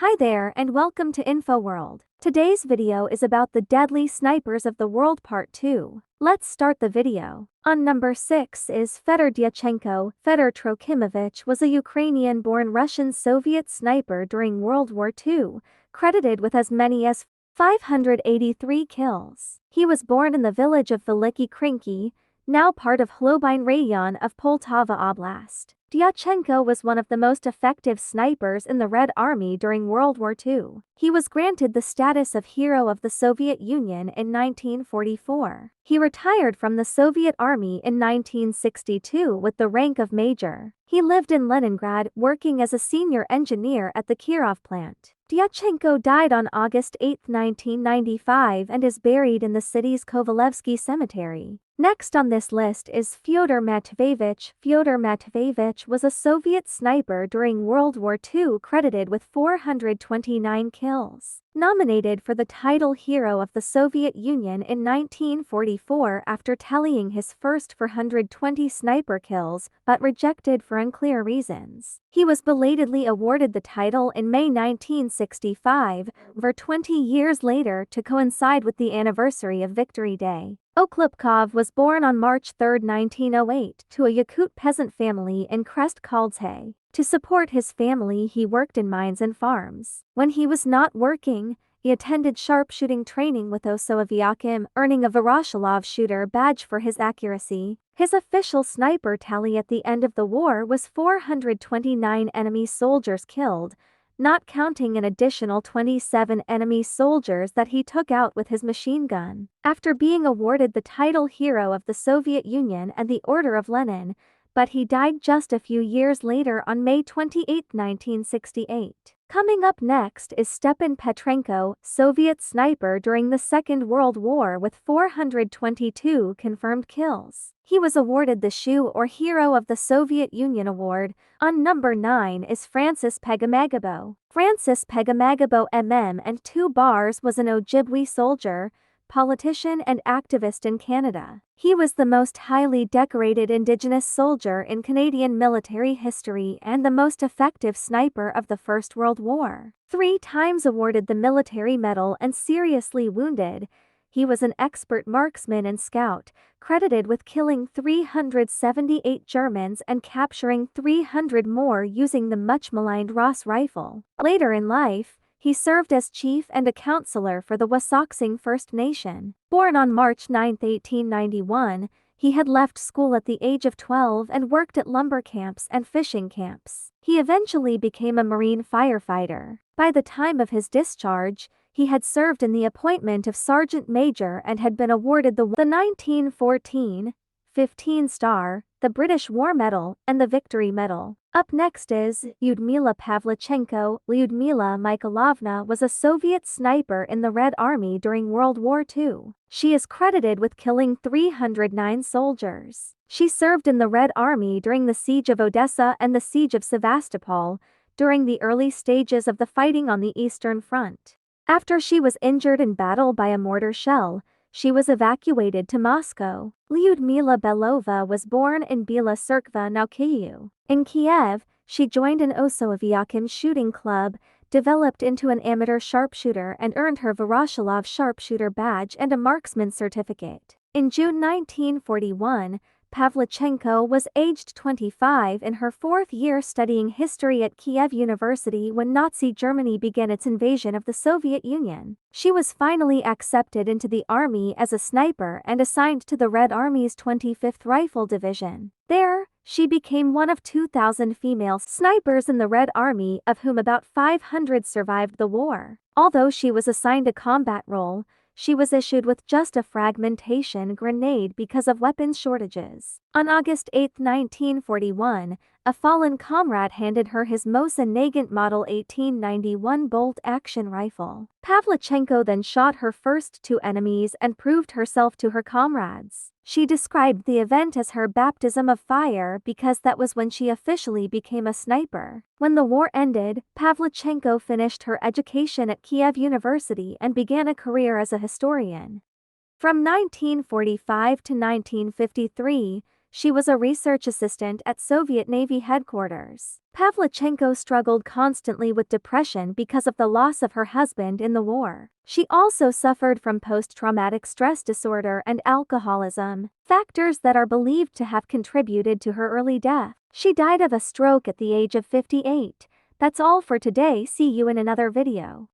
Hi there and welcome to InfoWorld. Today's video is about the deadly snipers of the world part 2. Let's start the video. On number 6 is Fedor Dyachenko. Fedor Trofimovich was a Ukrainian-born Russian Soviet sniper during World War II, credited with as many as 583 kills. He was born in the village of Veliki Krinky, now part of Hlobyn Rayon of Poltava Oblast. Dyachenko was one of the most effective snipers in the Red Army during World War II. He was granted the status of Hero of the Soviet Union in 1944. He retired from the Soviet Army in 1962 with the rank of Major. He lived in Leningrad, working as a senior engineer at the Kirov plant. Dyachenko died on August 8, 1995 and is buried in the city's Kovalevsky Cemetery. Next on this list is Fyodor Matveyevich. Fyodor Matveyevich was a Soviet sniper during World War II, credited with 429 kills. Nominated for the title Hero of the Soviet Union in 1944 after tallying his first 420 sniper kills, but rejected for unclear reasons. He was belatedly awarded the title in May 1965, over 20 years later to coincide with the anniversary of Victory Day. Oklipkov was born on March 3, 1908, to a Yakut peasant family in Krest-Kaldze. To support his family, he worked in mines and farms. When he was not working, he attended sharpshooting training with Osoaviakim, earning a Voroshilov shooter badge for his accuracy. His official sniper tally at the end of the war was 429 enemy soldiers killed, not counting an additional 27 enemy soldiers that he took out with his machine gun. After being awarded the title Hero of the Soviet Union and the Order of Lenin, but he died just a few years later on May 28, 1968. Coming up next is Stepan Petrenko, Soviet sniper during the Second World War with 422 confirmed kills. He was awarded the SHU or Hero of the Soviet Union Award. On number 9 is Francis Pegamagabo. Francis Pegamagabo and 2 bars was an Ojibwe soldier, politician and activist in Canada. He was the most highly decorated Indigenous soldier in Canadian military history and the most effective sniper of the First World War. 3 times awarded the Military Medal and seriously wounded, he was an expert marksman and scout, credited with killing 378 Germans and capturing 300 more using the much-maligned Ross rifle. Later in life, he served as chief and a counselor for the Wasauksing First Nation. Born on March 9, 1891, he had left school at the age of 12 and worked at lumber camps and fishing camps. He eventually became a Marine firefighter. By the time of his discharge, he had served in the appointment of Sergeant Major and had been awarded the 1914 15-star, the British War Medal, and the Victory Medal. Up next is Lyudmila Pavlichenko. Lyudmila Mikhailovna was a Soviet sniper in the Red Army during World War II. She is credited with killing 309 soldiers. She served in the Red Army during the Siege of Odessa and the Siege of Sevastopol, during the early stages of the fighting on the Eastern Front. After she was injured in battle by a mortar shell, she was evacuated to Moscow. Lyudmila Belova was born in Bila Tserkva na Kyiv. In Kiev, she joined an Osoaviakim shooting club, developed into an amateur sharpshooter and earned her Voroshilov sharpshooter badge and a marksman certificate. In June 1941, Pavlichenko was aged 25 in her 4th year studying history at Kiev University when Nazi Germany began its invasion of the Soviet Union. She was finally accepted into the army as a sniper and assigned to the Red Army's 25th Rifle Division. There, she became one of 2,000 female snipers in the Red Army, of whom about 500 survived the war. Although she was assigned a combat role, she was issued with just a fragmentation grenade because of weapons shortages. On August 8, 1941, a fallen comrade handed her his Mosin Nagant Model 1891 bolt-action rifle. Pavlichenko then shot her first 2 enemies and proved herself to her comrades. She described the event as her baptism of fire because that was when she officially became a sniper. When the war ended, Pavlichenko finished her education at Kiev University and began a career as a historian. From 1945 to 1953, She was a research assistant at Soviet Navy headquarters. Pavlichenko struggled constantly with depression because of the loss of her husband in the war. She also suffered from post-traumatic stress disorder and alcoholism, factors that are believed to have contributed to her early death. She died of a stroke at the age of 58. That's all for today. See you in another video.